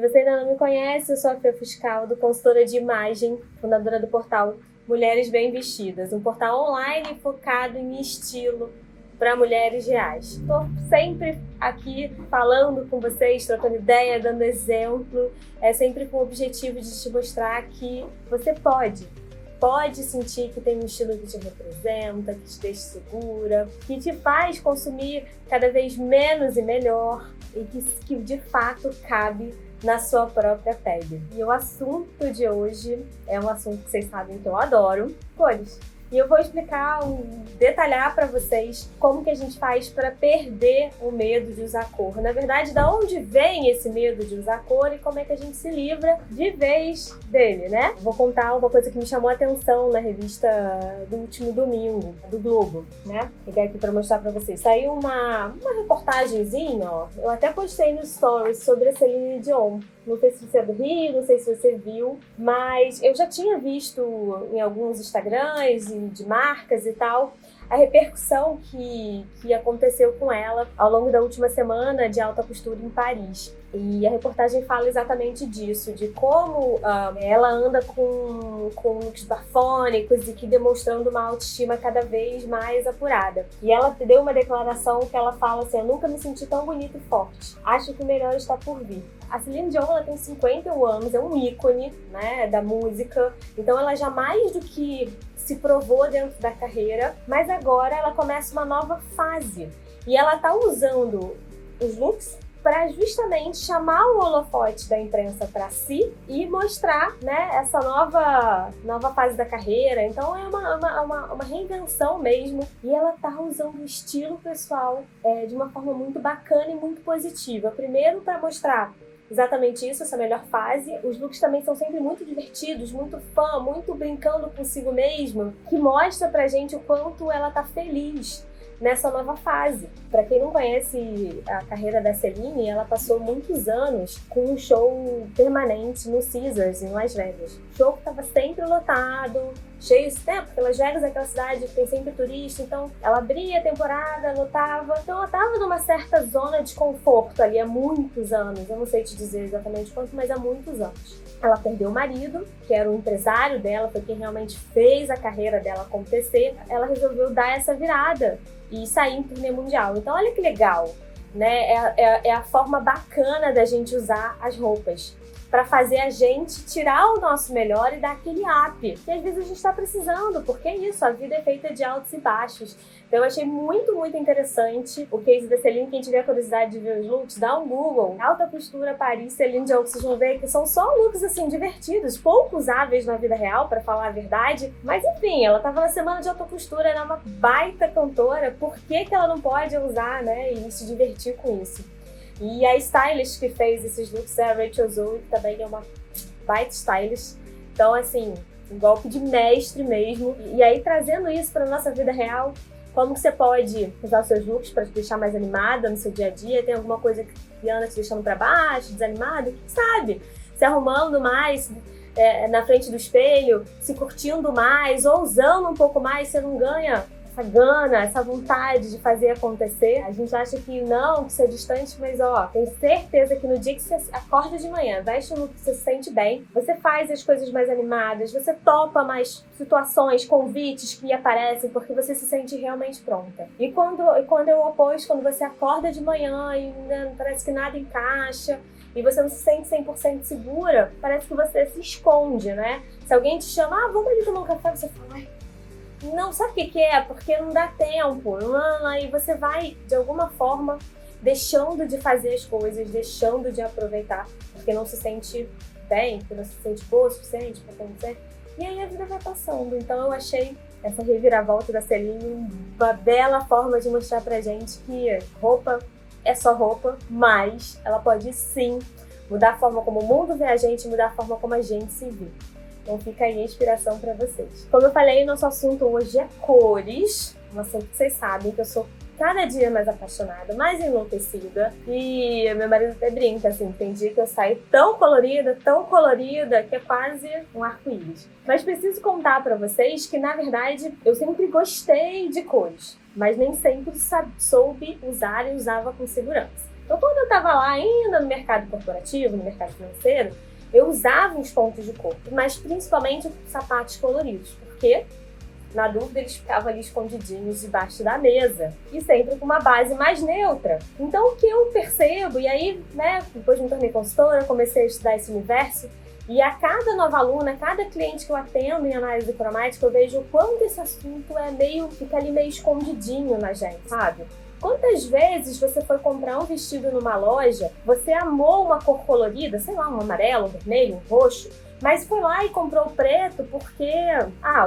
Se você ainda não me conhece, eu sou a Fê Fuscaldo, consultora de imagem, fundadora do portal Mulheres Bem Vestidas, um portal online focado em estilo para mulheres reais. Estou sempre aqui falando com vocês, trocando ideia, dando exemplo, sempre com o objetivo de te mostrar que você pode sentir que tem um estilo que te representa, que te deixa segura, que te faz consumir cada vez menos e melhor e que de fato cabe na sua própria pele. E o assunto de hoje é um assunto que vocês sabem que eu adoro, cores. E eu vou detalhar para vocês como que a gente faz para perder o medo de usar cor. Na verdade, da onde vem esse medo de usar cor e como é que a gente se livra de vez dele, né? Vou contar uma coisa que me chamou a atenção na revista do último domingo, do Globo, né? Peguei aqui para mostrar para vocês. Saiu uma reportagenzinha, ó. Eu até postei no Stories sobre a Celine Dion. Não sei se você é do Rio, não sei se você viu, mas eu já tinha visto em alguns Instagrams de marcas e tal, a repercussão que aconteceu com ela ao longo da última semana de alta costura em Paris. E a reportagem fala exatamente disso, de como ela anda com looks bafônicos e que demonstrando uma autoestima cada vez mais apurada. E ela deu uma declaração que ela fala assim: eu nunca me senti tão bonita e forte. Acho que o melhor está por vir. A Celine Dion, ela tem 51 anos, é um ícone, né, da música. Então ela já mais do que se provou dentro da carreira, mas agora ela começa uma nova fase. E ela tá usando os looks para justamente chamar o holofote da imprensa para si e mostrar, né, essa nova fase da carreira. Então é uma reinvenção mesmo. E ela tá usando o estilo pessoal de uma forma muito bacana e muito positiva. Primeiro, para mostrar exatamente isso, essa melhor fase. Os looks também são sempre muito divertidos, muito muito brincando consigo mesma, que mostra pra gente o quanto ela tá feliz nessa nova fase. Para quem não conhece a carreira da Celine, ela passou muitos anos com um show permanente no Caesars, em Las Vegas. Show que estava sempre lotado, cheio esse tempo, porque Las Vegas é aquela cidade que tem sempre turista, então ela abria a temporada, lotava. Então ela estava numa certa zona de conforto ali há muitos anos, eu não sei te dizer exatamente quanto, mas há muitos anos. Ela perdeu o marido, que era o empresário dela, foi quem realmente fez a carreira dela acontecer. Ela resolveu dar essa virada e sair em turnê mundial. Então olha que legal, né? É a forma bacana da gente usar as roupas para fazer a gente tirar o nosso melhor e dar aquele up, que às vezes a gente está precisando, porque é isso, a vida é feita de altos e baixos. Então eu achei muito, muito interessante o case da Celine. Quem tiver curiosidade de ver os looks, dá um Google, alta costura Paris, Celine Dion, vocês vão ver que são só looks assim, divertidos, pouco usáveis na vida real, para falar a verdade. Mas enfim, ela tava na semana de alta costura, era uma baita cantora, por que ela não pode usar, né, e se divertir com isso? E a stylist que fez esses looks é a Rachel Zoe, que também é uma baita stylist. Então, assim, um golpe de mestre mesmo. E aí, trazendo isso para nossa vida real, como que você pode usar os seus looks para te deixar mais animada no seu dia a dia? Tem alguma coisa que anda te deixando para baixo, desanimada? Quem sabe? Se arrumando mais na frente do espelho, se curtindo mais, ou usando um pouco mais, você não ganha essa gana, essa vontade de fazer acontecer. A gente acha que não, que isso é distante, mas ó, tenho certeza que no dia que você acorda de manhã, veste um look que você se sente bem, você faz as coisas mais animadas, você topa mais situações, convites que aparecem, porque você se sente realmente pronta. E quando é o oposto, quando você acorda de manhã e né, parece que nada encaixa, e você não se sente 100% segura, parece que você se esconde, né? Se alguém te chama, vamos ali tomar um café, você fala, ai, não, sabe o que é? Porque não dá tempo. Aí você vai, de alguma forma, deixando de fazer as coisas, deixando de aproveitar, porque não se sente bem, porque não se sente boa o suficiente para acontecer. E aí a vida vai passando. Então eu achei essa reviravolta da Celine uma bela forma de mostrar pra gente que roupa é só roupa, mas ela pode sim mudar a forma como o mundo vê a gente, mudar a forma como a gente se vê. Então fica aí a inspiração para vocês. Como eu falei, nosso assunto hoje é cores. Um assunto que vocês sabem que eu sou cada dia mais apaixonada, mais enlouquecida. E meu marido até brinca, assim, tem dia que eu saio tão colorida, que é quase um arco-íris. Mas preciso contar para vocês que, na verdade, eu sempre gostei de cores, mas nem sempre soube usar e usava com segurança. Então, quando eu estava lá ainda no mercado corporativo, no mercado financeiro, eu usava os pontos de cor, mas principalmente sapatos coloridos, porque na dúvida eles ficavam ali escondidinhos debaixo da mesa e sempre com uma base mais neutra. Então o que eu percebo, e aí, né, depois me tornei consultora, comecei a estudar esse universo, e a cada nova aluna, cada cliente que eu atendo em análise cromática, eu vejo o quanto esse assunto fica ali meio escondidinho na gente, sabe? Quantas vezes você foi comprar um vestido numa loja, você amou uma cor colorida, sei lá, um amarelo, um vermelho, um roxo, mas foi lá e comprou o preto porque,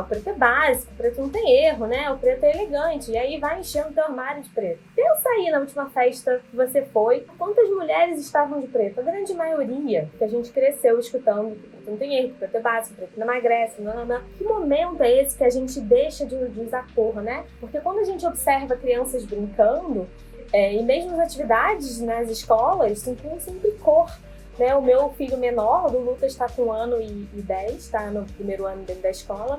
o preto é básico, o preto não tem erro, né? O preto é elegante, e aí vai enchendo o teu armário de preto. Pensa aí na última festa que você foi, quantas mulheres estavam de preto? A grande maioria, que a gente cresceu escutando que o preto não tem erro, que o preto é básico, o preto não emagrece, não. Que momento é esse que a gente deixa de usar cor, né? Porque quando a gente observa crianças brincando, e mesmo as atividades nas escolas, tem sempre cor. Né, o meu filho menor, o Lucas, está com 1 ano e 10, está no primeiro ano dele da escola.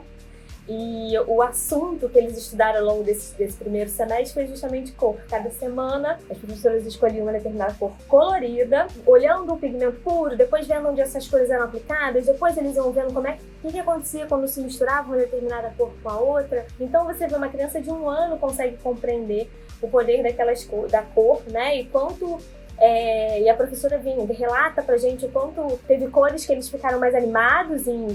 E o assunto que eles estudaram ao longo desse primeiro semestre foi justamente cor. Cada semana, as professoras escolhiam uma determinada cor colorida, olhando o pigmento puro, depois vendo onde essas cores eram aplicadas, depois eles iam vendo o que acontecia quando se misturava uma determinada cor com a outra. Então você vê uma criança de 1 ano consegue compreender o poder da cor, né, e quanto... e a professora relata pra gente o quanto teve cores que eles ficaram mais animados em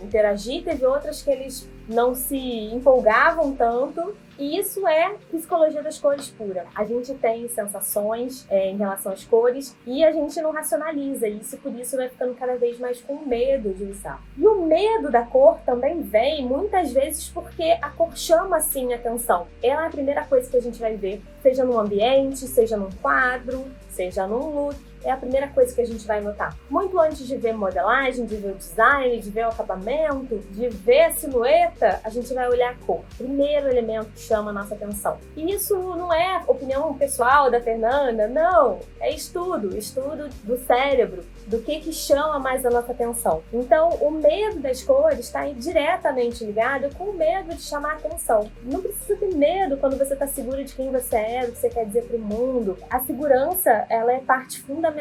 interagir, teve outras que eles não se empolgavam tanto. E isso é psicologia das cores pura. A gente tem sensações em relação às cores e a gente não racionaliza isso, por isso vai ficando cada vez mais com medo de usar. E o medo da cor também vem muitas vezes porque a cor chama assim a atenção. Ela é a primeira coisa que a gente vai ver, seja num ambiente, seja num quadro, seja num look. É a primeira coisa que a gente vai notar. Muito antes de ver modelagem, de ver o design, de ver o acabamento, de ver a silhueta, a gente vai olhar a cor. Primeiro elemento que chama a nossa atenção. E isso não é opinião pessoal da Fernanda, não. É estudo do cérebro, do que chama mais a nossa atenção. Então, o medo das cores está diretamente ligado com o medo de chamar a atenção. Não precisa ter medo quando você está segura de quem você é, do que você quer dizer para o mundo. A segurança, ela é parte fundamental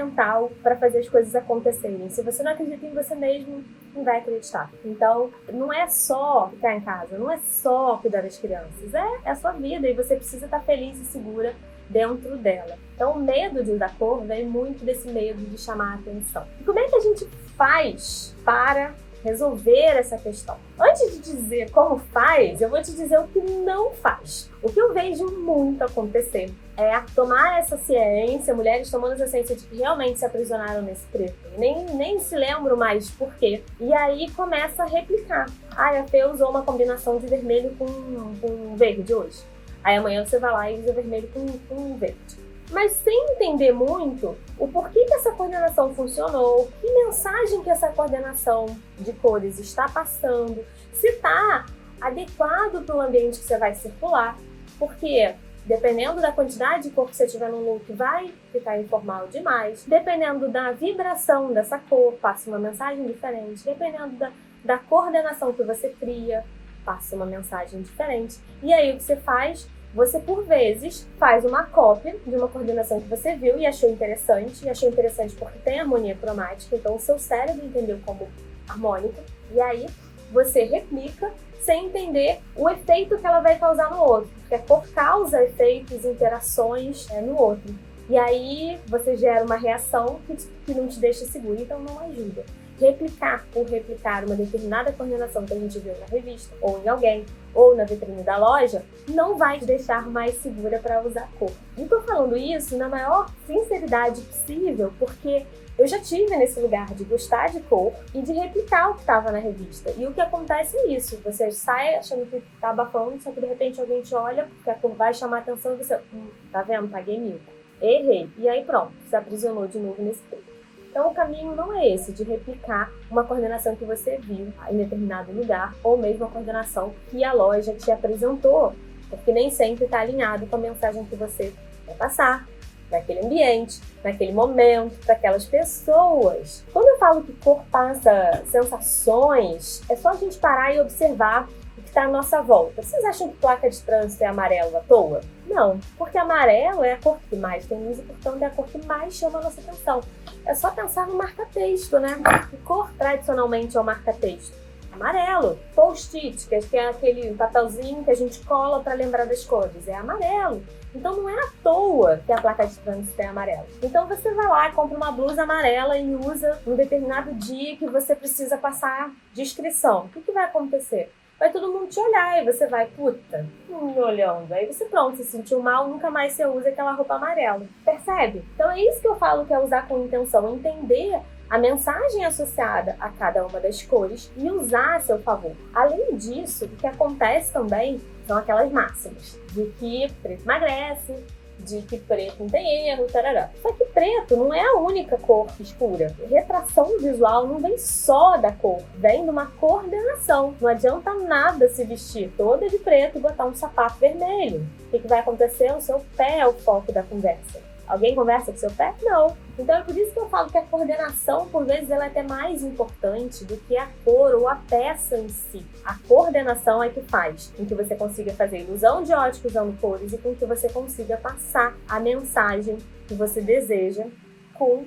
para fazer as coisas acontecerem. Se você não acredita em você mesmo, não vai acreditar. Então, não é só ficar em casa, não é só cuidar das crianças, é a sua vida e você precisa estar feliz e segura dentro dela. Então, o medo de usar cor vem muito desse medo de chamar a atenção. E como é que a gente faz para resolver essa questão? Antes de dizer como faz, eu vou te dizer o que não faz. O que eu vejo muito acontecer é tomar essa ciência, mulheres tomando essa ciência de que realmente se aprisionaram nesse preto. Nem se lembram mais por quê. E aí começa a replicar. A Fê usou uma combinação de vermelho com verde hoje. Aí amanhã você vai lá e usa vermelho com verde. Mas sem entender muito o porquê que essa coordenação funcionou, que mensagem que essa coordenação de cores está passando, se está adequado para o ambiente que você vai circular, porque dependendo da quantidade de cor que você tiver no look, vai ficar informal demais. Dependendo da vibração dessa cor, passa uma mensagem diferente. Dependendo da coordenação que você cria, passa uma mensagem diferente. E aí o que você faz? Você, por vezes, faz uma cópia de uma coordenação que você viu e achou interessante porque tem harmonia cromática, então o seu cérebro entendeu como harmônica, e aí você replica sem entender o efeito que ela vai causar no outro, porque a cor causa efeitos, interações no outro. E aí você gera uma reação que não te deixa seguro, então não ajuda. Replicar uma determinada coordenação que a gente viu na revista, ou em alguém, ou na vitrine da loja, não vai te deixar mais segura para usar cor. E estou falando isso na maior sinceridade possível, porque eu já tive nesse lugar de gostar de cor e de replicar o que estava na revista. E o que acontece é isso, você sai achando que está abafando, só que de repente alguém te olha, porque a cor vai chamar a atenção e você, tá vendo, paguei mico, errei. E aí pronto, se aprisionou de novo nesse preto. Então o caminho não é esse, de replicar uma coordenação que você viu em determinado lugar, ou mesmo a coordenação que a loja te apresentou, porque nem sempre está alinhado com a mensagem que você quer passar, naquele ambiente, naquele momento, para aquelas pessoas. Quando eu falo que cor passa sensações, é só a gente parar e observar o que está à nossa volta. Vocês acham que placa de trânsito é amarelo à toa? Não, porque amarelo é a cor que mais tem luz e, portanto, é a cor que mais chama a nossa atenção. É só pensar no marca-texto, né? Que cor tradicionalmente é o marca-texto? Amarelo. Post-it, que é aquele papelzinho que a gente cola para lembrar das cores, é amarelo. Então não é à toa que a placa de trânsito é amarela. Então você vai lá, compra uma blusa amarela e usa num determinado dia que você precisa passar de inscrição. O que vai acontecer? Vai todo mundo te olhar e você vai, puta, me olhando. Aí você pronto, se sentiu mal, nunca mais você usa aquela roupa amarela. Percebe? Então é isso que eu falo que é usar com intenção, entender a mensagem associada a cada uma das cores e usar a seu favor. Além disso, o que acontece também são aquelas máximas de que preto emagrece, de que preto não tem erro, tarará. Só que preto não é a única cor escura. Retração visual não vem só da cor, vem de uma coordenação. Não adianta nada se vestir toda de preto e botar um sapato vermelho. O que vai acontecer? O seu pé é o foco da conversa. Alguém conversa com seu pé? Não. Então é por isso que eu falo que a coordenação, por vezes, ela é até mais importante do que a cor ou a peça em si. A coordenação é que faz com que você consiga fazer ilusão de ótica usando cores e com que você consiga passar a mensagem que você deseja com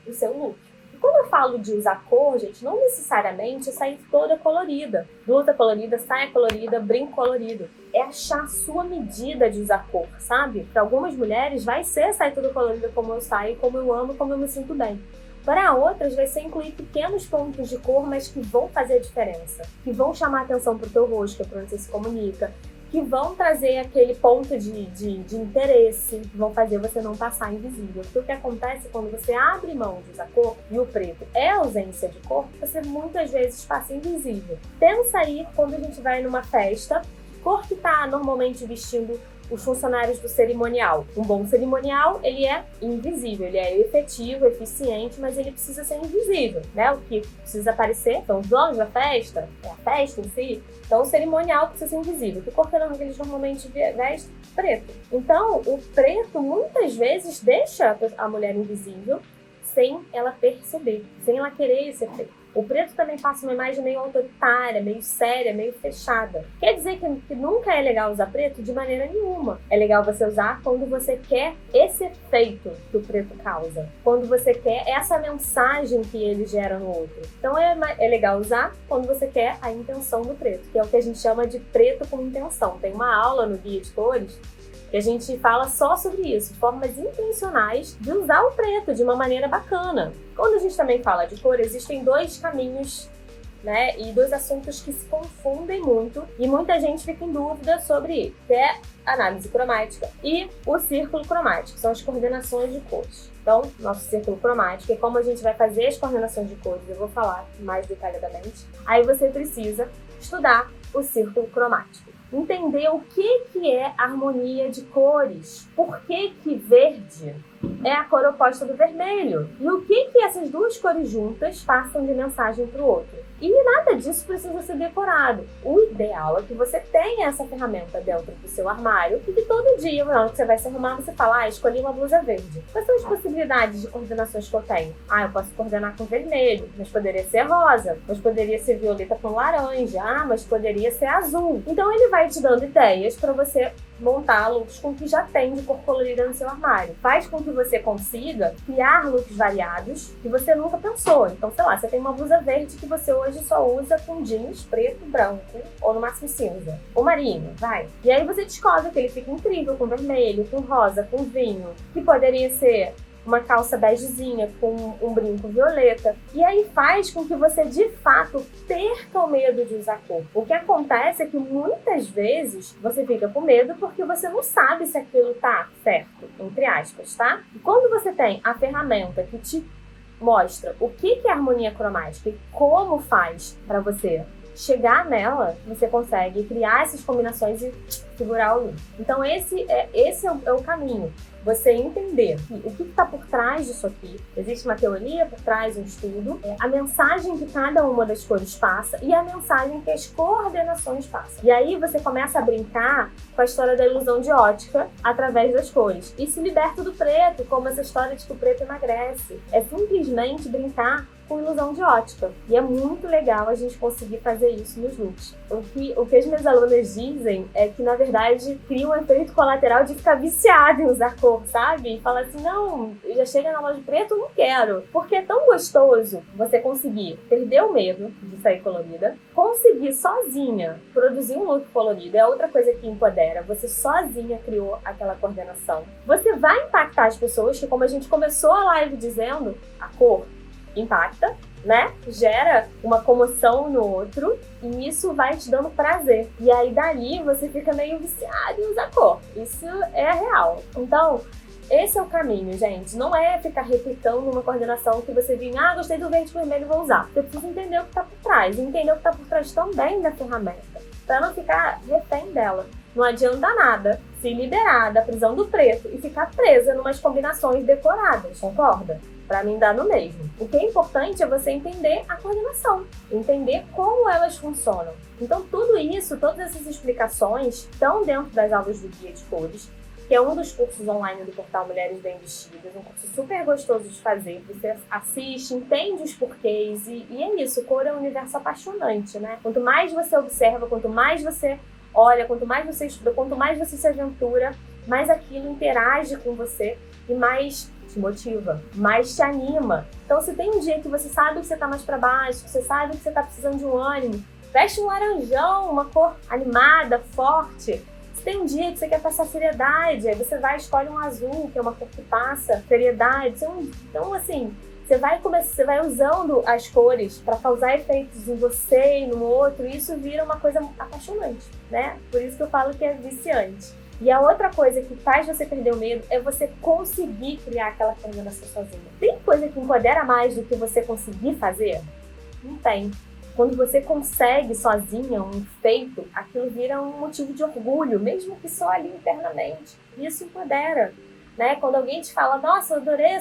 o seu look. E quando eu falo de usar cor, gente, não necessariamente é sair toda colorida. Blusa colorida, saia colorida, brinco colorido. É achar a sua medida de usar cor, sabe? Para algumas mulheres vai ser sair toda colorida como eu saio, como eu amo, como eu me sinto bem. Para outras vai ser incluir pequenos pontos de cor, mas que vão fazer a diferença. Que vão chamar a atenção para o teu rosto, para onde você se comunica. Que vão trazer aquele ponto de interesse, que vão fazer você não passar invisível. Porque o que acontece quando você abre mão de usar cor, e o preto é ausência de cor, você muitas vezes passa invisível. Pensa aí quando a gente vai numa festa, cor que está normalmente vestindo os funcionários do cerimonial. Um bom cerimonial, ele é invisível, ele é efetivo, eficiente, mas ele precisa ser invisível, né? O que precisa aparecer são os donos da festa, é a festa em si. Então, o cerimonial precisa ser invisível. Que cor que eles normalmente vestem? Preto. Então, o preto, muitas vezes, deixa a mulher invisível sem ela perceber, sem ela querer esse efeito. O preto também passa uma imagem meio autoritária, meio séria, meio fechada. Quer dizer que nunca é legal usar preto de maneira nenhuma. É legal você usar quando você quer esse efeito que o preto causa. Quando você quer essa mensagem que ele gera no outro. Então é legal usar quando você quer a intenção do preto, que é o que a gente chama de preto com intenção. Tem uma aula no Guia de Cores que a gente fala só sobre isso, formas intencionais de usar o preto de uma maneira bacana. Quando a gente também fala de cor, existem dois caminhos, né, e dois assuntos que se confundem muito e muita gente fica em dúvida sobre ele, que é a análise cromática e o círculo cromático, são as coordenações de cores. Então, nosso círculo cromático é como a gente vai fazer as coordenações de cores, eu vou falar mais detalhadamente. Aí você precisa estudar o círculo cromático. Entender o que é harmonia de cores. Por que verde é a cor oposta do vermelho? E o que essas duas cores juntas passam de mensagem para o outro? E nada disso precisa ser decorado. O ideal é que você tenha essa ferramenta dentro do seu armário e que todo dia, na hora que você vai se arrumar, você fala, escolhi uma blusa verde. Quais são as possibilidades de coordenações que eu tenho? Eu posso coordenar com vermelho, mas poderia ser rosa, mas poderia ser violeta com laranja, mas poderia ser azul. Então ele vai te dando ideias para você montar looks com o que já tem de cor colorida no seu armário. Faz com que você consiga criar looks variados que você nunca pensou. Então, sei lá, você tem uma blusa verde que você hoje só usa com jeans preto, branco, ou no máximo cinza. Ou marinho, vai. E aí você descobre que ele fica incrível com vermelho, com rosa, com vinho, que poderia ser uma calça begezinha com um brinco violeta. E aí faz com que você, de fato, perca o medo de usar cor. O que acontece é que muitas vezes você fica com medo porque você não sabe se aquilo tá certo, entre aspas, tá? E quando você tem a ferramenta que te mostra o que é harmonia cromática e como faz para você chegar nela, você consegue criar essas combinações e segurar o look. Então esse é o caminho. Você entender o que está por trás disso aqui. Existe uma teoria por trás, um estudo. A mensagem que cada uma das cores passa e a mensagem que as coordenações passam. E aí você começa a brincar com a história da ilusão de ótica através das cores. E se liberta do preto, como essa história de que o preto emagrece. É simplesmente brincar com ilusão de ótica. E é muito legal a gente conseguir fazer isso nos looks. O que as minhas alunas dizem é que, na verdade, cria um efeito colateral de ficar viciado em usar cor, sabe? E fala assim, não, já chega na loja de preto, não quero. Porque é tão gostoso você conseguir perder o medo de sair colorida, conseguir sozinha produzir um look colorido. É outra coisa que empodera. Você sozinha criou aquela coordenação. Você vai impactar as pessoas, que como a gente começou a live dizendo, a cor impacta, né? Gera uma comoção no outro e isso vai te dando prazer. E aí dali você fica meio viciado em usar cor. Isso é real. Então, esse é o caminho, gente. Não é ficar replicando uma coordenação que você viu, gostei do verde e vermelho, vou usar. Você precisa entender o que está por trás. E entender o que está por trás também da ferramenta. Para não ficar refém dela. Não adianta nada se liberar da prisão do preto e ficar presa em umas combinações decoradas, concorda? Para mim dá no mesmo. O que é importante é você entender a coordenação, entender como elas funcionam. Então tudo isso, todas essas explicações estão dentro das aulas do Guia de Cores, que é um dos cursos online do portal Mulheres Bem Vestidas, um curso super gostoso de fazer. Você assiste, entende os porquês e é isso, cor é um universo apaixonante, né? Quanto mais você observa, quanto mais você olha, quanto mais você estuda, quanto mais você se aventura, mais aquilo interage com você e mais te motiva, mais te anima. Então, se tem um dia que você sabe que você tá mais para baixo, que você sabe que você tá precisando de um ânimo, veste um laranjão, uma cor animada, forte. Se tem um dia que você quer passar seriedade, aí você vai e escolhe um azul, que é uma cor que passa seriedade. Então, assim, você vai usando as cores para causar efeitos em você e no outro, e isso vira uma coisa apaixonante, né? Por isso que eu falo que é viciante. E a outra coisa que faz você perder o medo é você conseguir criar aquela coordenação sozinha. Tem coisa que empodera mais do que você conseguir fazer? Não tem. Quando você consegue sozinha um feito, aquilo vira um motivo de orgulho, mesmo que só ali internamente. Isso empodera, né? Quando alguém te fala, nossa, eu adorei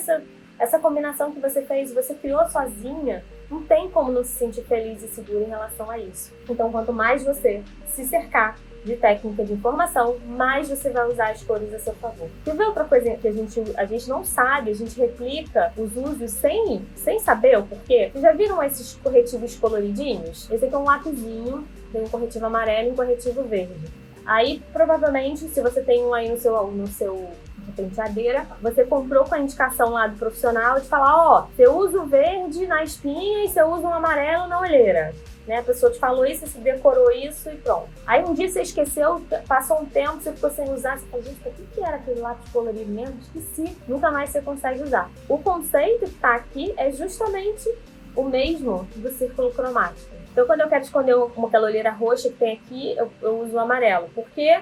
essa combinação que você fez, você criou sozinha, não tem como não se sentir feliz e segura em relação a isso. Então, quanto mais você se cercar de técnica de informação, mais você vai usar as cores a seu favor. Quer ver outra coisa que a gente não sabe, a gente replica os usos sem saber o porquê? Vocês já viram esses corretivos coloridinhos? Esse aqui é um lapisinho, tem um corretivo amarelo e um corretivo verde. Aí, provavelmente, se você tem um aí no seu penteadeira, você comprou com a indicação lá do profissional de falar, você usa o verde na espinha e você usa um amarelo na olheira. Né? A pessoa te falou isso, você decorou isso e pronto. Aí um dia você esqueceu, passou um tempo, você ficou sem usar, você falou, gente, o que era aquele lápis colorido mesmo? Esqueci, nunca mais você consegue usar. O conceito que está aqui é justamente o mesmo do círculo cromático. Então, quando eu quero esconder aquela olheira roxa que tem aqui, eu uso o amarelo. Porque,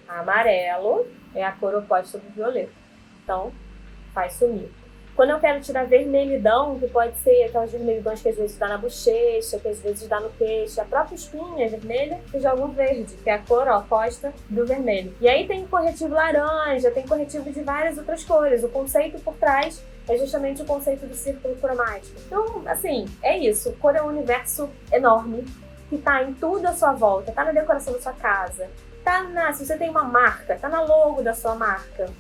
amarelo é a cor oposta do violeta. Então, faz sumir. Quando eu quero tirar vermelhidão, que pode ser aquelas vermelhidões que às vezes dá na bochecha, que às vezes dá no queixo, a própria espinha vermelha, eu jogo o verde, que é a cor oposta do vermelho. E aí tem corretivo laranja, tem corretivo de várias outras cores. O conceito por trás é justamente o conceito do círculo cromático. Então, assim, é isso. Cor é um universo enorme que tá em tudo à sua volta, tá na decoração da sua casa, se você tem uma marca, tá na logo da sua marca,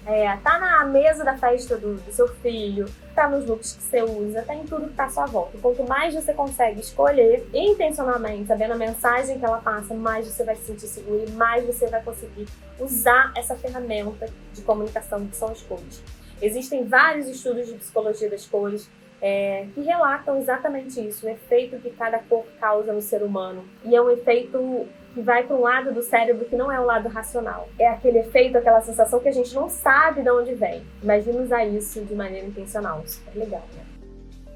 tá na mesa da festa do seu filho, tá nos looks que você usa, tá em tudo que tá à sua volta. Quanto mais você consegue escolher intencionalmente, sabendo a mensagem que ela passa, mais você vai se sentir seguro e mais você vai conseguir usar essa ferramenta de comunicação que são as cores. Existem vários estudos de psicologia das cores que relatam exatamente isso, o efeito que cada cor causa no ser humano. E é um efeito que vai para um lado do cérebro que não é o lado racional. É aquele efeito, aquela sensação que a gente não sabe de onde vem. Imagina usar isso de maneira intencional. Super legal, né?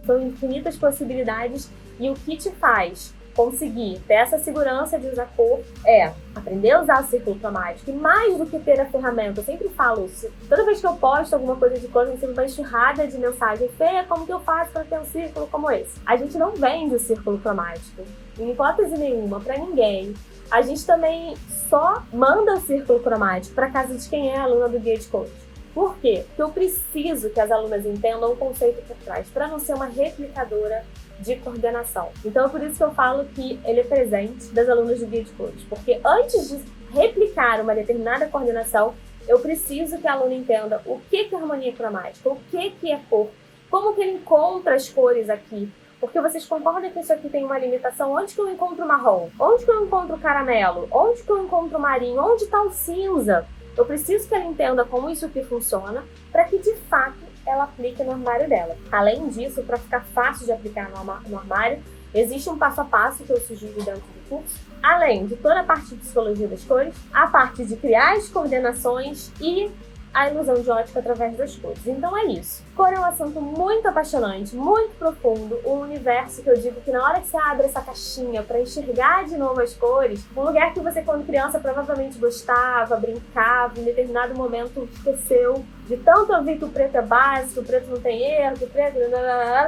São infinitas possibilidades e o que te faz conseguir ter essa segurança de usar cor é aprender a usar o círculo cromático. E mais do que ter a ferramenta, eu sempre falo isso. Toda vez que eu posto alguma coisa de cor, eu recebo uma enxurrada de mensagem. Fê, como que eu faço para ter um círculo como esse? A gente não vende o círculo cromático, em hipótese nenhuma, para ninguém. A gente também só manda o círculo cromático para casa de quem é aluna do Guia de Cores. Por quê? Porque eu preciso que as alunas entendam o conceito por trás, para não ser uma replicadora de coordenação. Então é por isso que eu falo que ele é presente das alunas do Guia de Cores, porque antes de replicar uma determinada coordenação, eu preciso que a aluna entenda o que é harmonia cromática, o que é cor, Como que ele encontra as cores aqui? Porque vocês concordam que isso aqui tem uma limitação? Onde que eu encontro o marrom? Onde que eu encontro o caramelo? Onde que eu encontro o marinho? Onde está o cinza? Eu preciso que ela entenda como isso aqui funciona para que, de fato, ela aplique no armário dela. Além disso, para ficar fácil de aplicar no armário, existe um passo a passo que eu sugiro dentro do curso. Além de toda a parte de psicologia das cores, a parte de criar as coordenações e a ilusão de ótica através das cores. Então é isso. Cor é um assunto muito apaixonante, muito profundo, um universo que eu digo que na hora que você abre essa caixinha para enxergar de novo as cores, um lugar que você quando criança provavelmente gostava, brincava, em determinado momento esqueceu, de tanto ouvir que o preto é básico, o preto não tem erro, que o preto...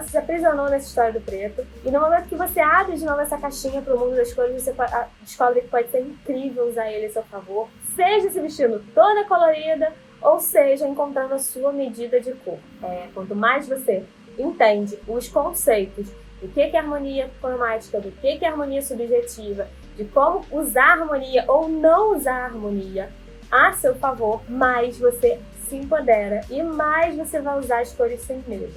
Você se aprisionou nessa história do preto. E no momento que você abre de novo essa caixinha para o mundo das cores, você descobre que pode ser incrível usar ele a seu favor, seja se vestindo toda colorida, ou seja, encontrando a sua medida de cor. Quanto mais você entende os conceitos do que é harmonia cromática, do que é harmonia subjetiva, de como usar a harmonia ou não usar a harmonia a seu favor, mais você se empodera e mais você vai usar as cores sem medo.